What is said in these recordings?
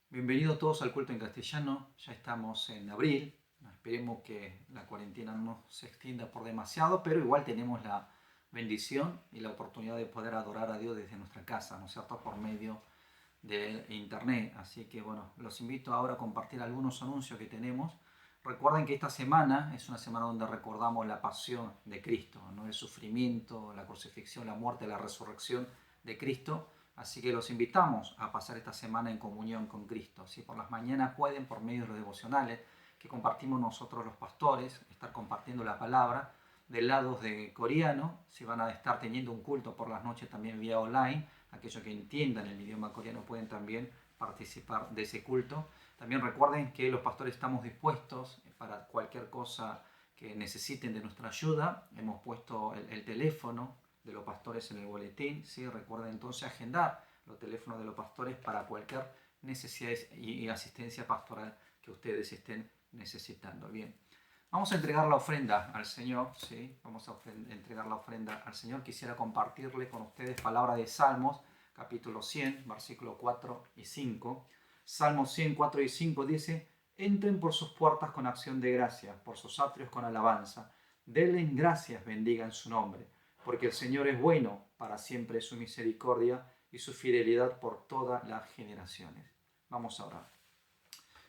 Bienvenidos todos al culto en castellano. Ya estamos en abril. Esperemos que la cuarentena no se extienda por demasiado, pero igual tenemos la bendición y la oportunidad de poder adorar a Dios desde nuestra casa, ¿no es cierto?, por medio de internet. Así que bueno, los invito ahora a compartir algunos anuncios que tenemos. Recuerden que esta semana es una semana donde recordamos la pasión de Cristo, ¿no?, el sufrimiento, la crucifixión, la muerte, la resurrección de Cristo. Así que los invitamos a pasar esta semana en comunión con Cristo. Si por las mañanas pueden, por medio de los devocionales que compartimos nosotros los pastores, estar compartiendo la palabra. Del lado de coreano, si van a estar teniendo un culto por las noches también vía online, aquellos que entiendan el idioma coreano pueden también participar de ese culto. También recuerden que los pastores estamos dispuestos para cualquier cosa que necesiten de nuestra ayuda. Hemos puesto el teléfono de los pastores en el boletín, ¿sí? Recuerden entonces agendar los teléfonos de los pastores para cualquier necesidad y asistencia pastoral que ustedes estén necesitando. Bien, vamos a entregar la ofrenda al Señor, ¿sí? Vamos a entregar la ofrenda al Señor. Quisiera compartirle con ustedes palabra de Salmos, capítulo 100, versículos 4 y 5. Salmos 100, 4 y 5 dice: entren por sus puertas con acción de gracias, por sus atrios con alabanza. Denle gracias, bendigan su nombre. Porque el Señor es bueno, para siempre es su misericordia y su fidelidad por todas las generaciones. Vamos a orar.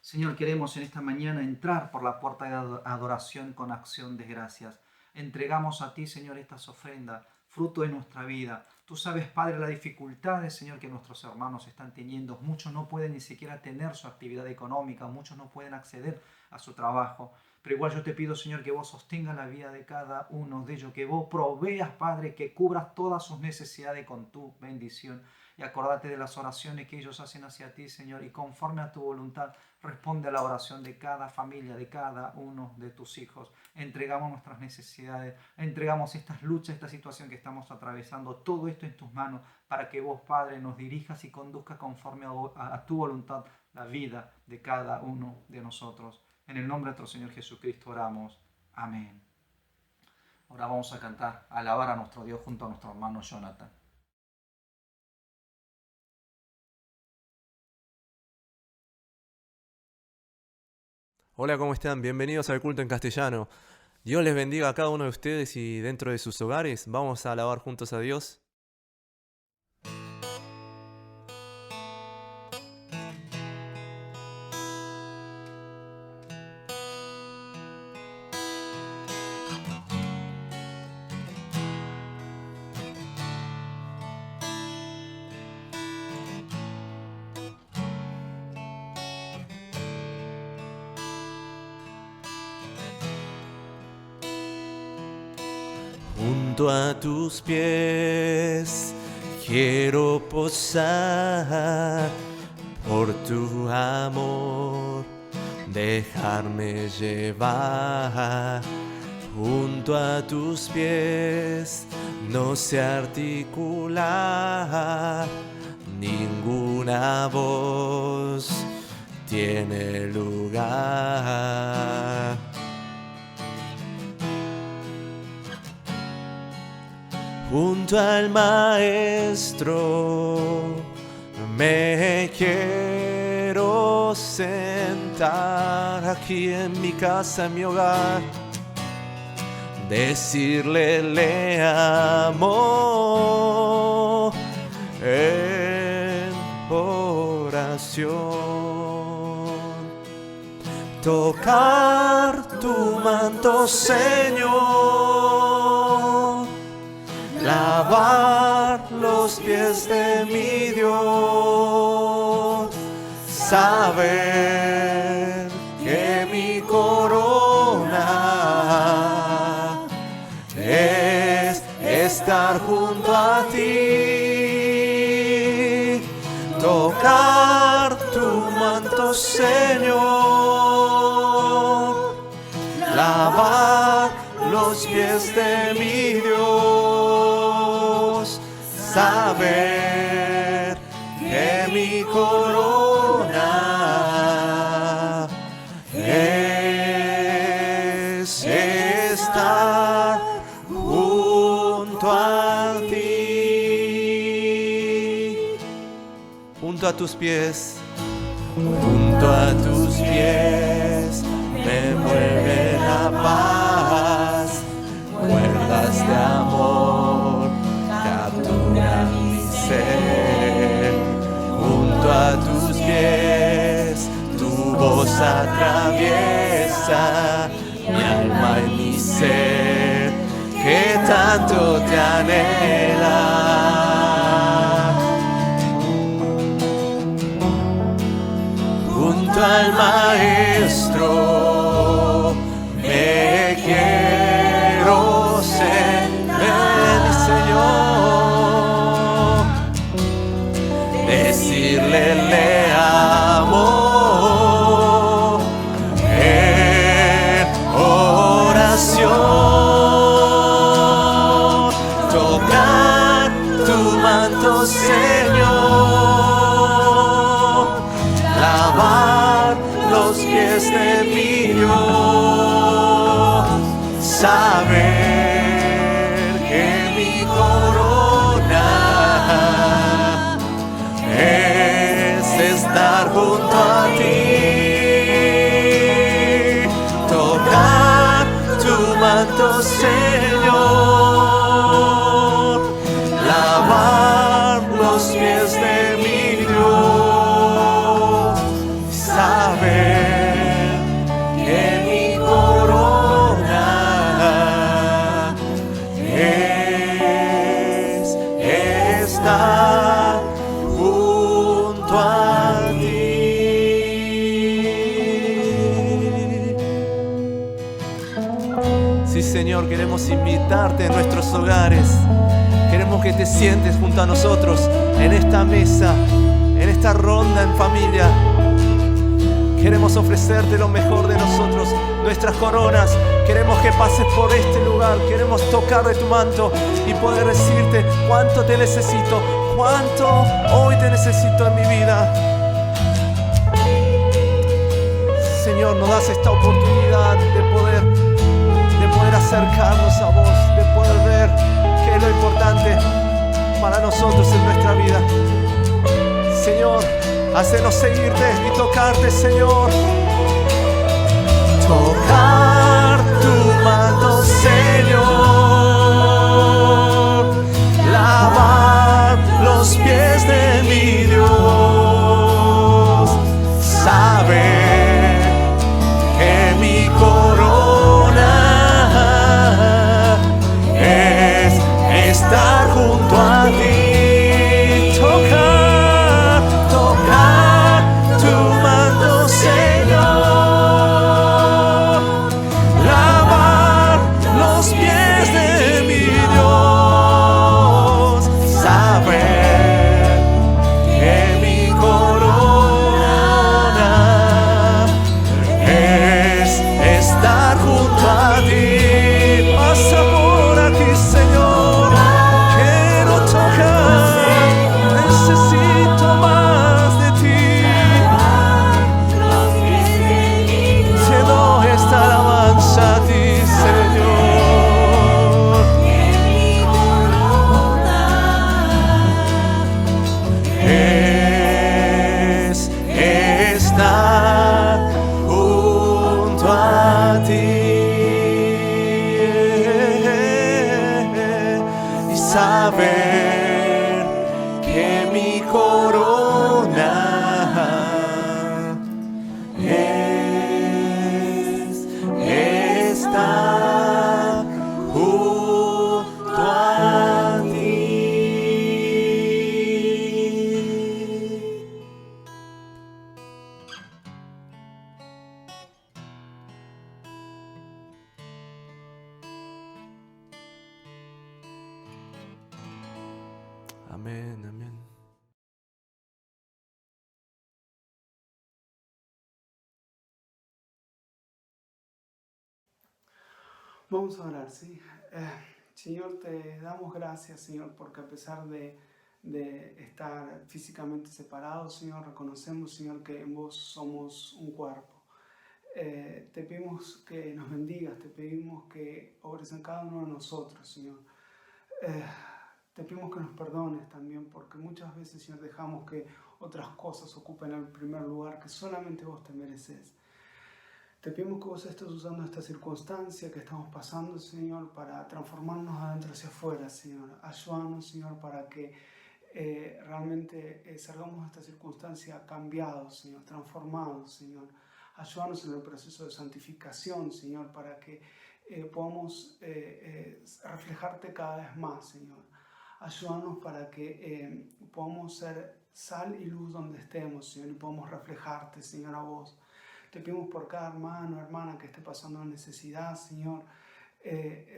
Señor, queremos en esta mañana entrar por la puerta de adoración con acción de gracias. Entregamos a ti, Señor, estas ofrendas, fruto de nuestra vida. Tú sabes, Padre, las dificultades, Señor, que nuestros hermanos están teniendo. Muchos no pueden ni siquiera tener su actividad económica, muchos no pueden acceder a su trabajo. Pero igual yo te pido, Señor, que vos sostengas la vida de cada uno de ellos, que vos proveas, Padre, que cubras todas sus necesidades con tu bendición. Y acordate de las oraciones que ellos hacen hacia ti, Señor, y conforme a tu voluntad, responde a la oración de cada familia, de cada uno de tus hijos. Entregamos nuestras necesidades, entregamos estas luchas, esta situación que estamos atravesando, todo esto en tus manos, para que vos, Padre, nos dirijas y conduzcas conforme a tu voluntad la vida de cada uno de nosotros. En el nombre de nuestro Señor Jesucristo oramos. Amén. Ahora vamos a cantar, a alabar a nuestro Dios junto a nuestro hermano Jonathan. Hola, ¿cómo están? Bienvenidos al culto en castellano. Dios les bendiga a cada uno de ustedes y dentro de sus hogares vamos a alabar juntos a Dios. Junto a tus pies quiero posar, por tu amor dejarme llevar. Junto a tus pies no se articula, ninguna voz tiene lugar. Junto al Maestro me quiero sentar, aquí en mi casa, en mi hogar, decirle le amo en oración. Tocar tu manto, Señor, lavar los pies de mi Dios, saber que mi corona es estar junto a ti. Tocar tu manto, Señor, lavar los pies de mi Dios, saber que mi corona es estar junto a ti, junto a tus pies. Junto a tus pies me mueve la paz, cuerdas de amor capturan mi ser. Junto a tus pies tu voz atraviesa mi alma y mi ser, que tanto te anhela. Junto al Maestro me quiero sentar, mi Señor, decirle le amo en oración, tocar tu manto, Señor, lavar los pies de mi Dios, saber que mi corona es estar junto a ti, tocar tu manto, Señor, lavar los pies de mi Dios, saber que mi corona es estar junto a ti. Sí, Señor, queremos invitarte en nuestros hogares. Queremos que te sientes junto a nosotros en esta mesa, en esta ronda en familia. Queremos ofrecerte lo mejor de nosotros, nuestras coronas. Queremos que pases por este lugar. Queremos tocar de tu manto y poder decirte cuánto te necesito, cuánto hoy te necesito en mi vida. Señor, nos das esta oportunidad de poder acercarnos a vos, de poder ver qué es lo importante para nosotros en nuestra vida. Señor, hacenos seguirte y tocarte, Señor. Tocar tu manto, Señor, lavar los pies de mi Dios, saber que mi corona es estar junto a ti. Tocar tu manto, Señor, lavar los pies de mi Dios, saber que mi corona es estar junto a ti. Pasa por aquí, Señor, quiero tocar, necesito más de ti. Te doy esta alabanza a ti, Señor. Es estar junto a ti y saber que mi corona es estar junto a ti. Amén, amén. Vamos a orar, ¿sí? Señor, te damos gracias, Señor, porque a pesar de estar físicamente separados, Señor, reconocemos, Señor, que en vos somos un cuerpo. Te pedimos que nos bendigas, te pedimos que obres en cada uno de nosotros, Señor. Eh, Te pedimos que nos perdones también, porque muchas veces, Señor, dejamos que otras cosas ocupen el primer lugar que solamente vos te mereces. Te pedimos que vos estés usando esta circunstancia que estamos pasando, Señor, para transformarnos adentro hacia afuera, Señor. Ayúdanos, Señor, para que realmente salgamos de esta circunstancia cambiados, Señor, transformados, Señor. Ayúdanos en el proceso de santificación, Señor, para que podamos reflejarte cada vez más, Señor. Ayúdanos para que podamos ser sal y luz donde estemos, Señor, y podamos reflejarte, Señor, a vos. Te pedimos por cada hermano, hermana que esté pasando necesidad, Señor,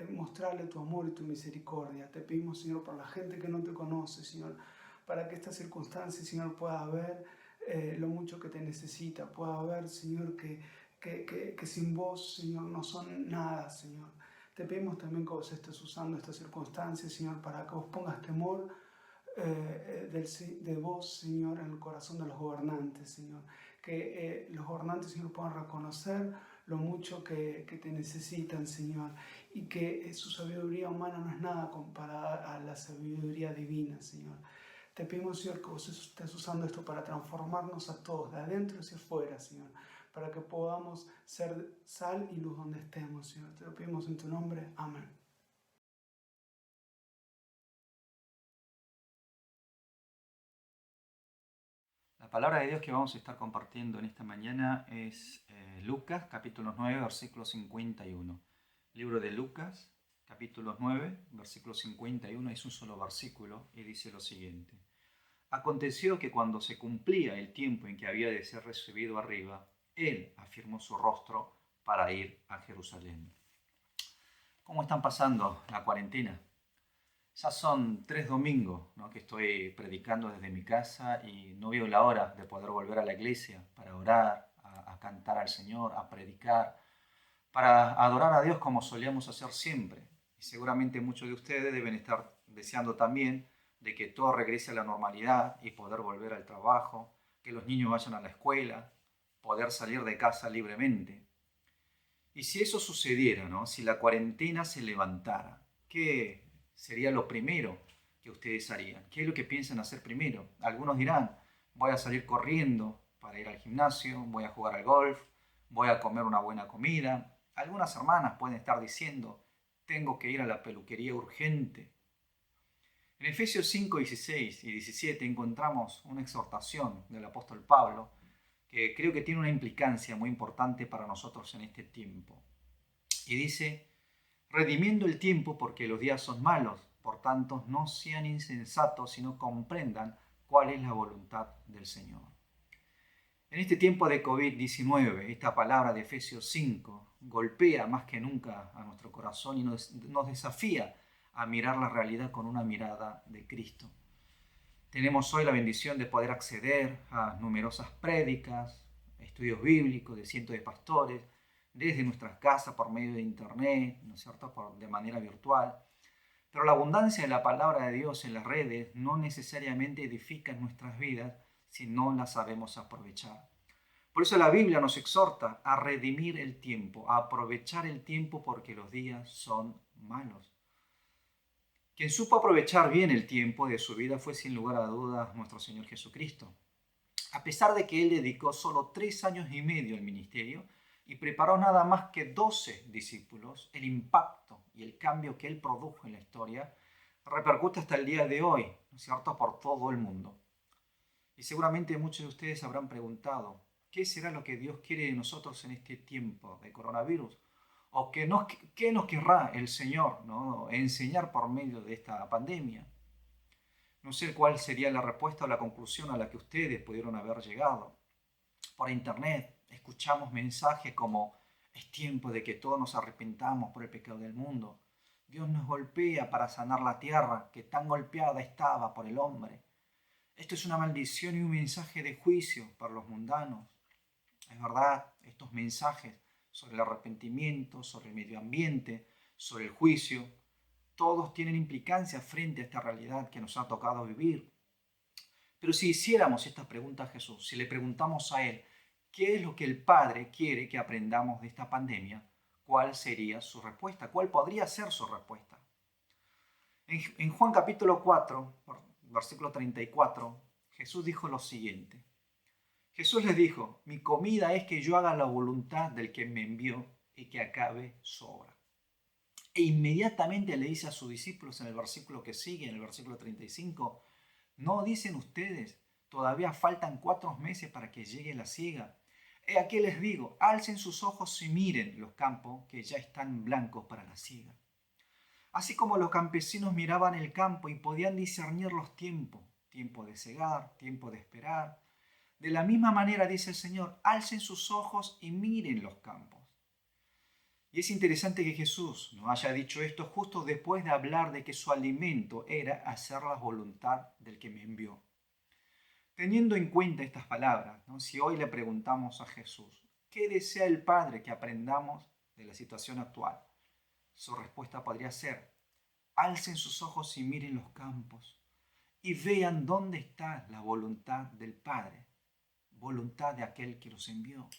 mostrarle tu amor y tu misericordia. Te pedimos, Señor, por la gente que no te conoce, Señor, para que esta circunstancia, Señor, pueda ver lo mucho que te necesita, pueda ver, Señor, que sin vos, Señor, no son nada, Señor. Te pedimos también que vos estés usando esta circunstancia, Señor, para que vos pongas temor de vos, Señor, en el corazón de los gobernantes, Señor. Que los gobernantes, Señor, puedan reconocer lo mucho que te necesitan, Señor, y que su sabiduría humana no es nada comparada a la sabiduría divina, Señor. Te pedimos, Señor, que vos estés usando esto para transformarnos a todos, de adentro hacia afuera, Señor, para que podamos ser sal y luz donde estemos, Señor. Te lo pedimos en tu nombre. Amén. La palabra de Dios que vamos a estar compartiendo en esta mañana es Lucas, capítulo 9, versículo 51. Libro de Lucas, capítulo 9, versículo 51, es un solo versículo y dice lo siguiente. Aconteció que cuando se cumplía el tiempo en que había de ser recibido arriba, él afirmó su rostro para ir a Jerusalén. ¿Cómo están pasando la cuarentena? Ya son 3 domingos, ¿no?, que estoy predicando desde mi casa y no veo la hora de poder volver a la iglesia para orar, a cantar al Señor, a predicar, para adorar a Dios como solíamos hacer siempre. Y seguramente muchos de ustedes deben estar deseando también de que todo regrese a la normalidad y poder volver al trabajo, que los niños vayan a la escuela, poder salir de casa libremente. Y si eso sucediera, ¿no?, si la cuarentena se levantara, ¿qué sería lo primero que ustedes harían? ¿Qué es lo que piensan hacer primero? Algunos dirán, voy a salir corriendo para ir al gimnasio, voy a jugar al golf, voy a comer una buena comida. Algunas hermanas pueden estar diciendo, tengo que ir a la peluquería urgente. En Efesios 5, 16 y 17 encontramos una exhortación del apóstol Pablo que creo que tiene una implicancia muy importante para nosotros en este tiempo. Y dice, redimiendo el tiempo porque los días son malos, por tanto no sean insensatos, sino comprendan cuál es la voluntad del Señor. En este tiempo de COVID-19, esta palabra de Efesios 5 golpea más que nunca a nuestro corazón y nos desafía a mirar la realidad con una mirada de Cristo. Tenemos hoy la bendición de poder acceder a numerosas prédicas, estudios bíblicos de cientos de pastores, desde nuestras casas por medio de internet, ¿no es cierto?, de manera virtual. Pero la abundancia de la palabra de Dios en las redes no necesariamente edifica nuestras vidas si no las sabemos aprovechar. Por eso la Biblia nos exhorta a redimir el tiempo, a aprovechar el tiempo porque los días son malos. Quien supo aprovechar bien el tiempo de su vida fue sin lugar a dudas nuestro Señor Jesucristo. A pesar de que Él dedicó solo 3 años y medio al ministerio y preparó nada más que 12 discípulos, el impacto y el cambio que Él produjo en la historia repercute hasta el día de hoy, ¿no es cierto?, por todo el mundo. Y seguramente muchos de ustedes habrán preguntado, ¿qué será lo que Dios quiere de nosotros en este tiempo de coronavirus? ¿O qué nos querrá el Señor, ¿no?, enseñar por medio de esta pandemia? No sé cuál sería la respuesta o la conclusión a la que ustedes pudieron haber llegado. Por internet escuchamos mensajes como, es tiempo de que todos nos arrepentamos por el pecado del mundo. Dios nos golpea para sanar la tierra que tan golpeada estaba por el hombre. Esto es una maldición y un mensaje de juicio para los mundanos. Es verdad, estos mensajes sobre el arrepentimiento, sobre el medio ambiente, sobre el juicio, todos tienen implicancias frente a esta realidad que nos ha tocado vivir. Pero si hiciéramos esta pregunta a Jesús, si le preguntamos a Él, ¿qué es lo que el Padre quiere que aprendamos de esta pandemia? ¿Cuál sería su respuesta? ¿Cuál podría ser su respuesta? En Juan capítulo 4, versículo 34, Jesús dijo lo siguiente. Jesús les dijo, mi comida es que yo haga la voluntad del que me envió y que acabe su obra. E inmediatamente le dice a sus discípulos en el versículo que sigue, en el versículo 35, ¿no dicen ustedes, todavía faltan 4 meses para que llegue la siega? He aquí les digo, alcen sus ojos y miren los campos que ya están blancos para la siega. Así como los campesinos miraban el campo y podían discernir los tiempos, tiempo de segar, tiempo de esperar, de la misma manera, dice el Señor, alcen sus ojos y miren los campos. Y es interesante que Jesús nos haya dicho esto justo después de hablar de que su alimento era hacer la voluntad del que me envió. Teniendo en cuenta estas palabras, ¿no? Si hoy le preguntamos a Jesús, ¿qué desea el Padre que aprendamos de la situación actual? Su respuesta podría ser, alcen sus ojos y miren los campos y vean dónde está la voluntad del Padre, voluntad de aquel que los envió.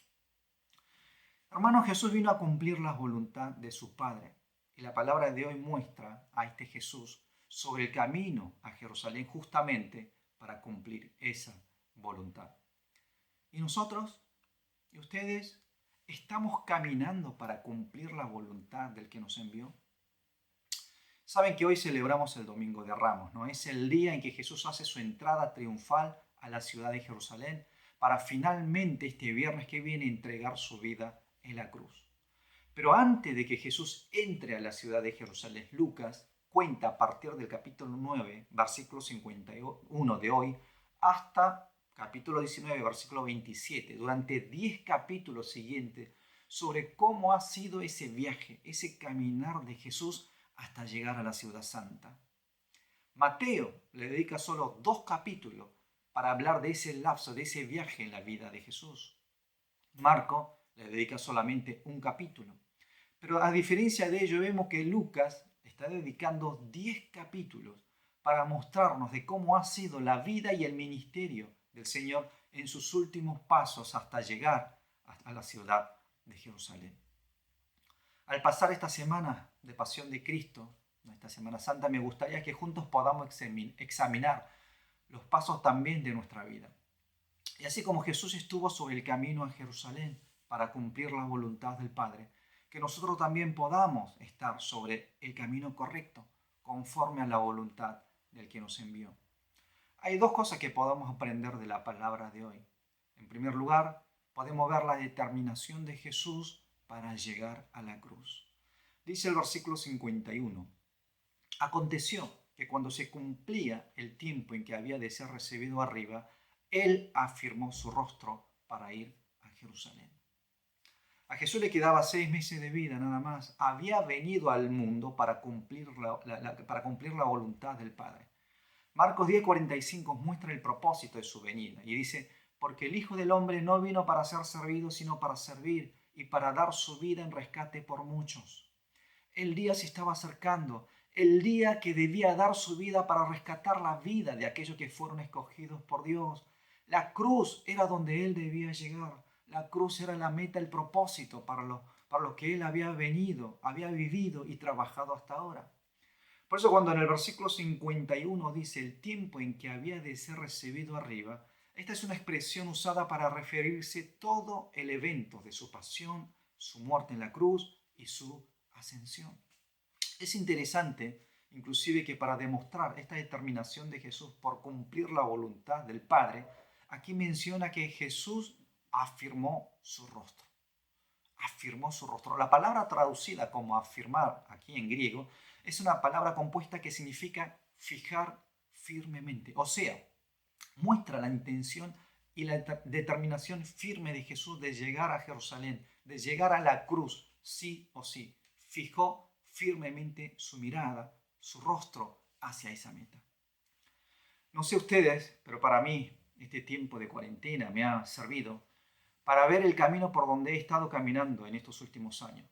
Hermano, Jesús vino a cumplir la voluntad de su Padre. Y la palabra de hoy muestra a este Jesús sobre el camino a Jerusalén justamente para cumplir esa voluntad. ¿Y nosotros? ¿Y ustedes? ¿Estamos caminando para cumplir la voluntad del que nos envió? Saben que hoy celebramos el Domingo de Ramos, ¿no? Es el día en que Jesús hace su entrada triunfal a la ciudad de Jerusalén para finalmente este viernes que viene entregar su vida en la cruz. Pero antes de que Jesús entre a la ciudad de Jerusalén, Lucas cuenta a partir del capítulo 9, versículo 51 de hoy, hasta capítulo 19, versículo 27, durante 10 capítulos siguientes, sobre cómo ha sido ese viaje, ese caminar de Jesús hasta llegar a la ciudad santa. Mateo le dedica solo 2 capítulos para hablar de ese lapso, de ese viaje en la vida de Jesús. Marco le dedica solamente 1 capítulo. Pero a diferencia de ello, vemos que Lucas está dedicando 10 capítulos para mostrarnos de cómo ha sido la vida y el ministerio del Señor en sus últimos pasos hasta llegar a la ciudad de Jerusalén. Al pasar esta semana de Pasión de Cristo, esta Semana Santa, me gustaría que juntos podamos examinar los pasos también de nuestra vida. Y así como Jesús estuvo sobre el camino a Jerusalén para cumplir la voluntad del Padre, que nosotros también podamos estar sobre el camino correcto, conforme a la voluntad del que nos envió. Hay 2 cosas que podamos aprender de la palabra de hoy. En primer lugar, podemos ver la determinación de Jesús para llegar a la cruz. Dice el versículo 51, aconteció que cuando se cumplía el tiempo en que había de ser recibido arriba, Él afirmó su rostro para ir a Jerusalén. A Jesús le quedaba 6 meses de vida nada más. Había venido al mundo para cumplir la voluntad del Padre. Marcos 10:45 muestra el propósito de su venida y dice, porque el Hijo del Hombre no vino para ser servido, sino para servir y para dar su vida en rescate por muchos. El día se estaba acercando, el día que debía dar su vida para rescatar la vida de aquellos que fueron escogidos por Dios. La cruz era donde Él debía llegar. La cruz era la meta, el propósito para lo que Él había venido, había vivido y trabajado hasta ahora. Por eso cuando en el versículo 51 dice el tiempo en que había de ser recibido arriba, esta es una expresión usada para referirse todo el evento de su pasión, su muerte en la cruz y su ascensión. Es interesante, inclusive, que para demostrar esta determinación de Jesús por cumplir la voluntad del Padre, aquí menciona que Jesús afirmó su rostro. Afirmó su rostro. La palabra traducida como afirmar aquí en griego es una palabra compuesta que significa fijar firmemente. O sea, muestra la intención y la determinación firme de Jesús de llegar a Jerusalén, de llegar a la cruz, sí o sí. Fijó firmemente su mirada, su rostro hacia esa meta. No sé ustedes, pero para mí este tiempo de cuarentena me ha servido para ver el camino por donde he estado caminando en estos últimos años.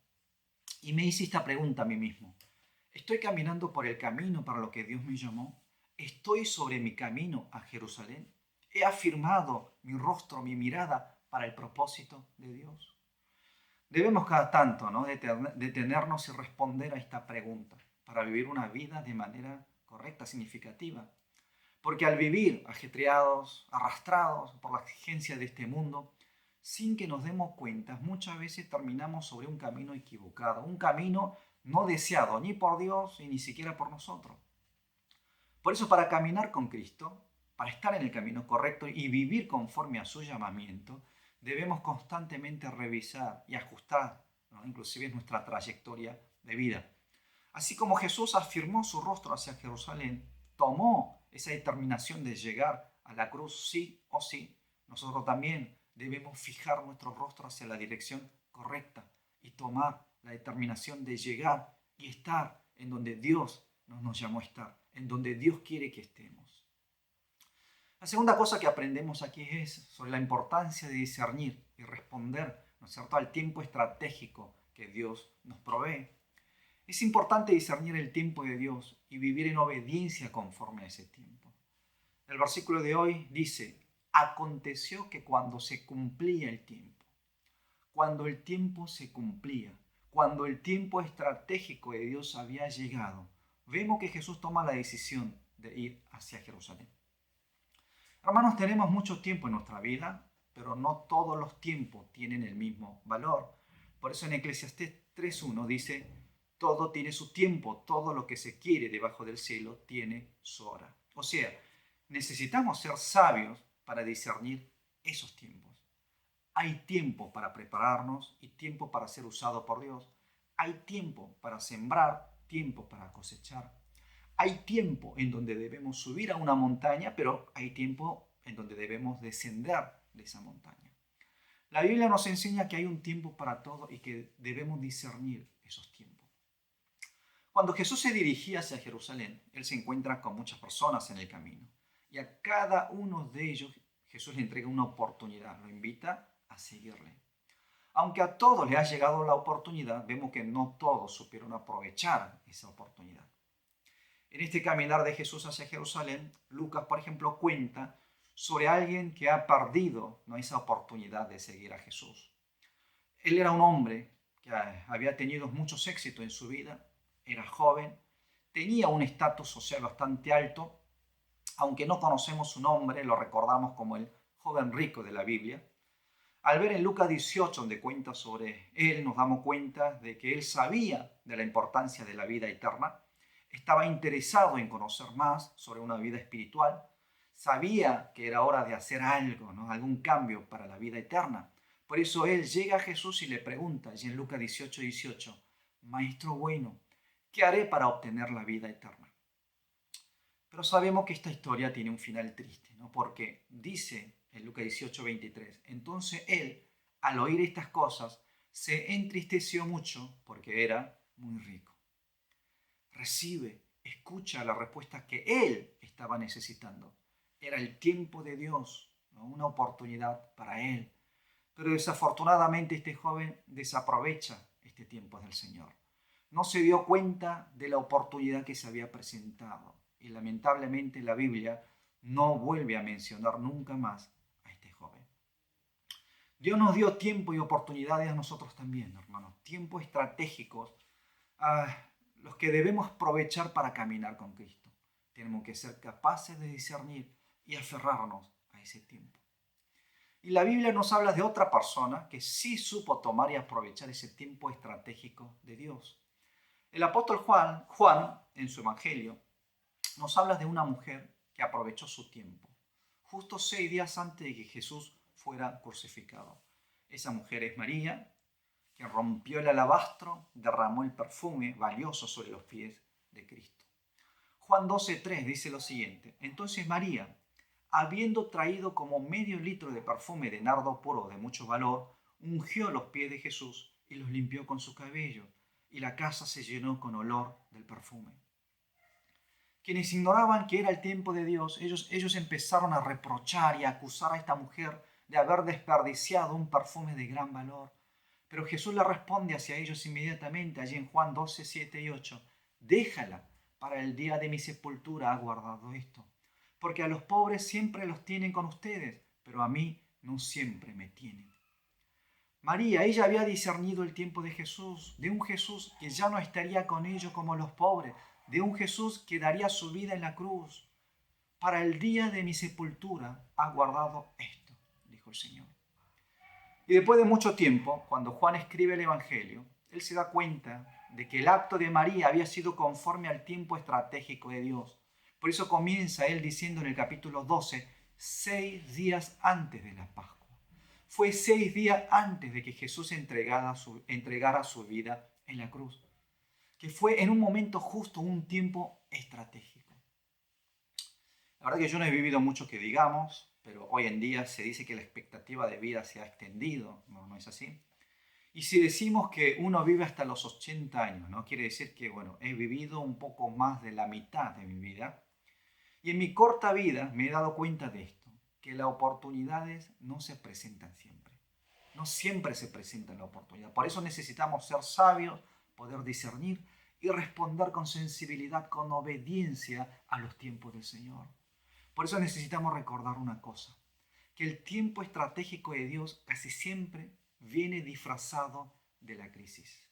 Y me hice esta pregunta a mí mismo. ¿Estoy caminando por el camino para lo que Dios me llamó? ¿Estoy sobre mi camino a Jerusalén? ¿He afirmado mi rostro, mi mirada para el propósito de Dios? Debemos cada tanto, ¿no?, detenernos y responder a esta pregunta para vivir una vida de manera correcta, significativa. Porque al vivir ajetreados, arrastrados por la exigencia de este mundo, sin que nos demos cuenta, muchas veces terminamos sobre un camino equivocado, un camino no deseado ni por Dios y ni siquiera por nosotros. Por eso, para caminar con Cristo, para estar en el camino correcto y vivir conforme a su llamamiento, debemos constantemente revisar y ajustar, ¿no?, inclusive nuestra trayectoria de vida. Así como Jesús afirmó su rostro hacia Jerusalén, tomó esa determinación de llegar a la cruz sí o sí, nosotros también debemos fijar nuestro rostro hacia la dirección correcta y tomar la determinación de llegar y estar en donde Dios nos llamó a estar, en donde Dios quiere que estemos. La segunda cosa que aprendemos aquí es sobre la importancia de discernir y responder, ¿no es cierto?, al tiempo estratégico que Dios nos provee. Es importante discernir el tiempo de Dios y vivir en obediencia conforme a ese tiempo. El versículo de hoy dice: aconteció que cuando se cumplía el tiempo, cuando el tiempo se cumplía, cuando el tiempo estratégico de Dios había llegado, vemos que Jesús toma la decisión de ir hacia Jerusalén. Hermanos, tenemos mucho tiempo en nuestra vida, pero no todos los tiempos tienen el mismo valor. Por eso en Eclesiastés 3:1 dice: todo tiene su tiempo, todo lo que se quiere debajo del cielo tiene su hora. O sea, necesitamos ser sabios para discernir esos tiempos. Hay tiempo para prepararnos y tiempo para ser usado por Dios. Hay tiempo para sembrar, tiempo para cosechar. Hay tiempo en donde debemos subir a una montaña, pero hay tiempo en donde debemos descender de esa montaña. La Biblia nos enseña que hay un tiempo para todo y que debemos discernir esos tiempos. Cuando Jesús se dirigía hacia Jerusalén, Él se encuentra con muchas personas en el camino. Y a cada uno de ellos Jesús le entrega una oportunidad, lo invita a seguirle. Aunque a todos le ha llegado la oportunidad, vemos que no todos supieron aprovechar esa oportunidad. En este caminar de Jesús hacia Jerusalén, Lucas, por ejemplo, cuenta sobre alguien que ha perdido, ¿no?, esa oportunidad de seguir a Jesús. Él era un hombre que había tenido muchos éxitos en su vida, era joven, tenía un estatus social bastante alto, aunque no conocemos su nombre, lo recordamos como el joven rico de la Biblia. Al ver en Lucas 18, donde cuenta sobre él, nos damos cuenta de que él sabía de la importancia de la vida eterna, estaba interesado en conocer más sobre una vida espiritual, sabía que era hora de hacer algo, ¿no?, algún cambio para la vida eterna. Por eso él llega a Jesús y le pregunta, y en Lucas 18:18, Maestro bueno, ¿qué haré para obtener la vida eterna? Pero sabemos que esta historia tiene un final triste, ¿no?, porque dice en Lucas 18:23, entonces él, al oír estas cosas, se entristeció mucho porque era muy rico. Escucha la respuesta que él estaba necesitando. Era el tiempo de Dios, ¿no?, una oportunidad para él. Pero desafortunadamente este joven desaprovecha este tiempo del Señor. No se dio cuenta de la oportunidad que se había presentado. Y lamentablemente la Biblia no vuelve a mencionar nunca más a este joven. Dios nos dio tiempo y oportunidades a nosotros también, hermanos. Tiempos estratégicos, los que debemos aprovechar para caminar con Cristo. Tenemos que ser capaces de discernir y aferrarnos a ese tiempo. Y la Biblia nos habla de otra persona que sí supo tomar y aprovechar ese tiempo estratégico de Dios. El apóstol Juan, en su evangelio, nos habla de una mujer que aprovechó su tiempo, justo 6 días antes de que Jesús fuera crucificado. Esa mujer es María, que rompió el alabastro, derramó el perfume valioso sobre los pies de Cristo. Juan 12:3 dice lo siguiente: entonces María, habiendo traído como medio litro de perfume de nardo puro de mucho valor, ungió los pies de Jesús y los limpió con su cabello, y la casa se llenó con olor del perfume. Quienes ignoraban que era el tiempo de Dios, ellos empezaron a reprochar y a acusar a esta mujer de haber desperdiciado un perfume de gran valor. Pero Jesús le responde hacia ellos inmediatamente, allí en Juan 12, 7 y 8. Déjala, para el día de mi sepultura ha guardado esto. Porque a los pobres siempre los tienen con ustedes, pero a mí no siempre me tienen. María, ella había discernido el tiempo de Jesús, de un Jesús que ya no estaría con ellos como los pobres, de un Jesús que daría su vida en la cruz. Para el día de mi sepultura ha guardado esto, dijo el Señor. Y después de mucho tiempo, cuando Juan escribe el Evangelio, él se da cuenta de que el acto de María había sido conforme al tiempo estratégico de Dios. Por eso comienza él diciendo en el capítulo 12, 6 días antes de la Pascua. Fue 6 días antes de que Jesús entregara su vida en la cruz, que fue en un momento justo, un tiempo estratégico. La verdad que yo no he vivido mucho que digamos, pero hoy en día se dice que la expectativa de vida se ha extendido, no es así. Y si decimos que uno vive hasta los 80 años, ¿no? Quiere decir que, he vivido un poco más de la mitad de mi vida. Y en mi corta vida me he dado cuenta de esto, que las oportunidades no se presentan siempre. No siempre se presenta la oportunidad. Por eso necesitamos ser sabios, poder discernir y responder con sensibilidad, con obediencia a los tiempos del Señor. Por eso necesitamos recordar una cosa, que el tiempo estratégico de Dios casi siempre viene disfrazado de la crisis.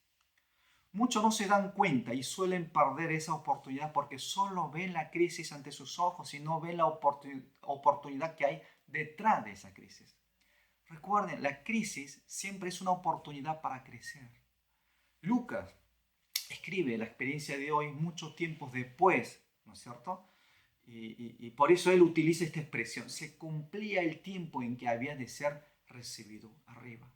Muchos no se dan cuenta y suelen perder esa oportunidad porque solo ven la crisis ante sus ojos y no ven la oportunidad que hay detrás de esa crisis. Recuerden, la crisis siempre es una oportunidad para crecer. Lucas escribe la experiencia de hoy muchos tiempos después, ¿no es cierto? Y por eso él utiliza esta expresión. Se cumplía el tiempo en que había de ser recibido arriba.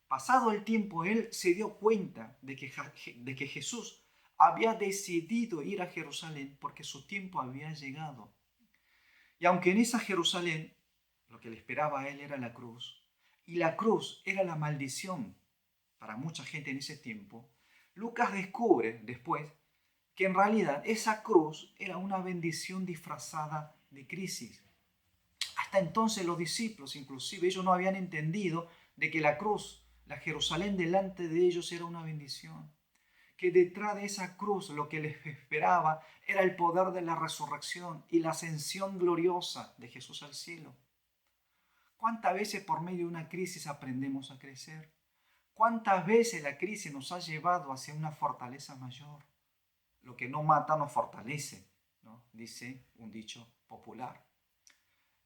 Pasado el tiempo, él se dio cuenta de que Jesús había decidido ir a Jerusalén porque su tiempo había llegado. Y aunque en esa Jerusalén lo que le esperaba a él era la cruz, y la cruz era la maldición para mucha gente en ese tiempo, Lucas descubre después que en realidad esa cruz era una bendición disfrazada de crisis. Hasta entonces los discípulos, inclusive, ellos no habían entendido de que la cruz, la Jerusalén delante de ellos era una bendición. Que detrás de esa cruz lo que les esperaba era el poder de la resurrección y la ascensión gloriosa de Jesús al cielo. ¿Cuántas veces por medio de una crisis aprendemos a crecer? ¿Cuántas veces la crisis nos ha llevado hacia una fortaleza mayor? Lo que no mata no fortalece, ¿no? Dice un dicho popular.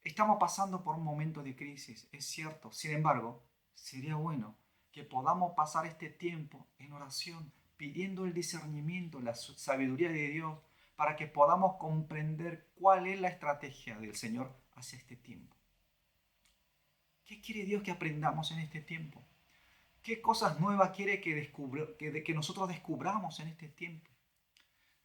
Estamos pasando por un momento de crisis, es cierto. Sin embargo, sería bueno que podamos pasar este tiempo en oración, pidiendo el discernimiento, la sabiduría de Dios, para que podamos comprender cuál es la estrategia del Señor hacia este tiempo. ¿Qué quiere Dios que aprendamos en este tiempo? ¿Qué cosas nuevas quiere que nosotros descubramos en este tiempo?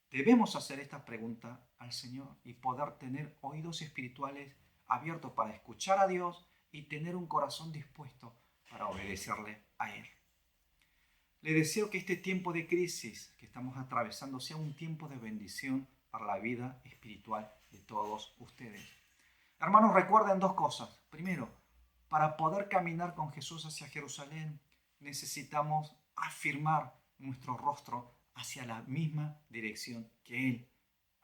Debemos hacer esta pregunta al Señor y poder tener oídos espirituales abiertos para escuchar a Dios y tener un corazón dispuesto para obedecerle a Él. Le deseo que este tiempo de crisis que estamos atravesando sea un tiempo de bendición para la vida espiritual de todos ustedes. Hermanos, recuerden dos cosas. Primero, para poder caminar con Jesús hacia Jerusalén, necesitamos afirmar nuestro rostro hacia la misma dirección que Él,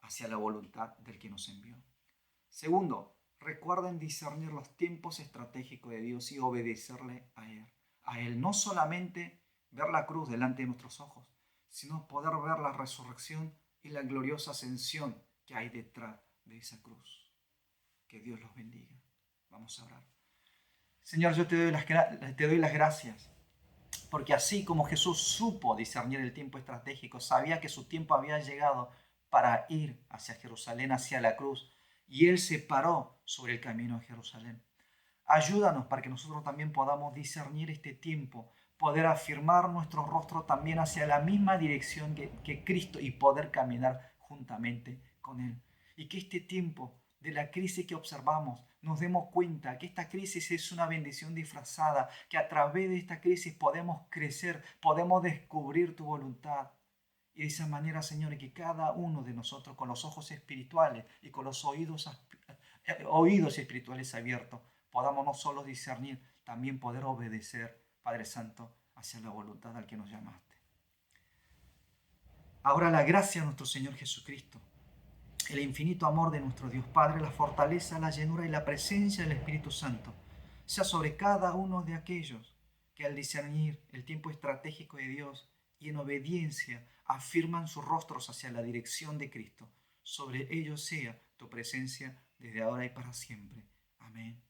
hacia la voluntad del que nos envió. Segundo, recuerden discernir los tiempos estratégicos de Dios y obedecerle a Él. No solamente ver la cruz delante de nuestros ojos, sino poder ver la resurrección y la gloriosa ascensión que hay detrás de esa cruz. Que Dios los bendiga. Vamos a orar. Señor, yo te doy las gracias, porque así como Jesús supo discernir el tiempo estratégico, sabía que su tiempo había llegado para ir hacia Jerusalén, hacia la cruz, y Él se paró sobre el camino a Jerusalén. Ayúdanos para que nosotros también podamos discernir este tiempo, poder afirmar nuestro rostro también hacia la misma dirección que Cristo y poder caminar juntamente con Él. Y que este tiempo de la crisis que observamos nos demos cuenta que esta crisis es una bendición disfrazada, que a través de esta crisis podemos crecer, podemos descubrir tu voluntad. Y de esa manera, Señor, que cada uno de nosotros con los ojos espirituales y con los oídos espirituales abiertos, podamos no solo discernir, también poder obedecer, Padre Santo, hacia la voluntad al que nos llamaste. Ahora la gracia de nuestro Señor Jesucristo, el infinito amor de nuestro Dios Padre, la fortaleza, la llenura y la presencia del Espíritu Santo sea sobre cada uno de aquellos que al discernir el tiempo estratégico de Dios y en obediencia afirman sus rostros hacia la dirección de Cristo. Sobre ellos sea tu presencia desde ahora y para siempre. Amén.